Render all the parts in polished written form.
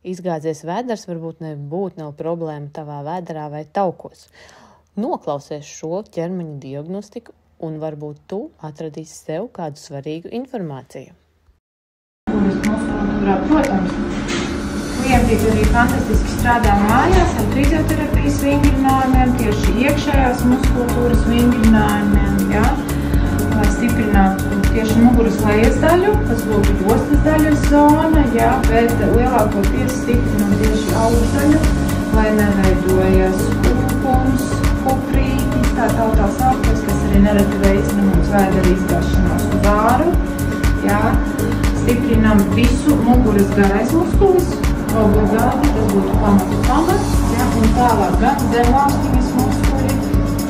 Izgādzies vēders varbūt nav problēma tavā vēderā vai taukos. Noklausies šo ķermeņa diagnostiku un varbūt tu atradīsi sev kādu svarīgu informāciju. Protams, klientīgi arī fantastiski strādā mājās ar fizioterapijas vingrinājumiem, tieši iekšējās muskultūras vingrinājumiem, ja? Lai stiprinātu tieši muguras lejas daļu, kas būtu ostas daļas zona, ja? Bet lielākoties stiprinam tieši augšdaļu, lai neveidojas kupums, kuprītis, tā tautā sauktas, kas arī nereti veicina mums vēdera izgāšanos uz āru, ja? Stiprinam visu muguras garais muskulis, obligāti, tas būtu pamats, ja, un tālāk gan zemlaustiņas muskuļi,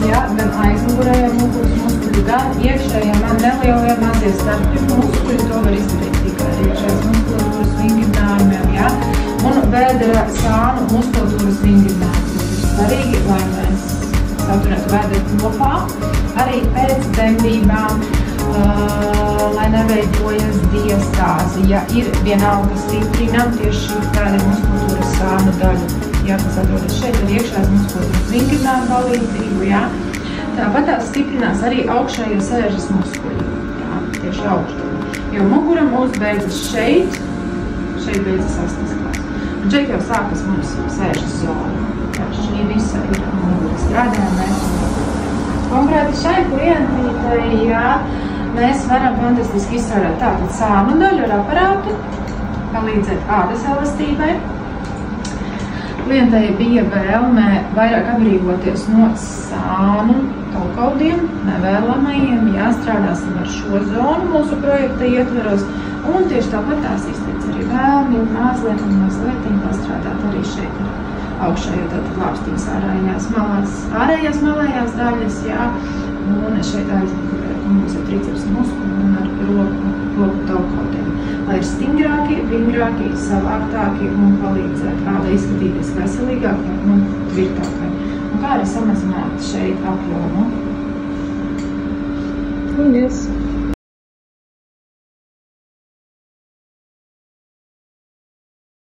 ja, gan aizmugurējie muguras muskuļi, gan iekšējie nelielie mazie starpļu muskuļi, to var izdarīt tikai ar iekšējās muskultūras vingrinājumiem, ja, un vēdera sānu muskultūras vingrinājumi. Tas ir svarīgi, lai mēs saturētu vēderu kopā, arī pēc dzemdībām, lai neveidojas diastāzi, ja ir vienalga stiprinam tieši vēdera muskultūras sānu daļu, ja, kas atrodas šeit ar iekšējās muskultūras vingrinājumu palīdzību, ja. Tāpat tās stiprinās arī augšējie sēžas muskuļi, ja, tieši augšdaļa, jo mugura mums beidzas šeit beidzas astes klās, un šeit jau sākas mums sēžas zona, ja, šī visa ir mugura strādājumais. Konkrēti šai klientītei, ja, mēs varam fantastiski izstrādāt tātad sānu daļu ar aparātu, palīdzēt ādas elastībai. Klientei bija vēlme vairāk atbrīvoties no sānu kaukaudiem, nevēlamajiem, jāstrādāsim ar šo zonu mūsu projekta ietveros, un tieši tāpat tās izteica arī vēlmi mazliet pastrādāt arī šeit ar augšējo tātad lāpstīnas ārējās malējās daļas, jā, un šeit aizmugurē. Mums ir triceps muskuļi un ar roku taukaudiem, lai ir stingrāki, vingrāki, savāktāki un palīdzēt āda izskatīties veselīgākai un tvirtākai. Un kā arī samazināt šeit apjomu. Yes.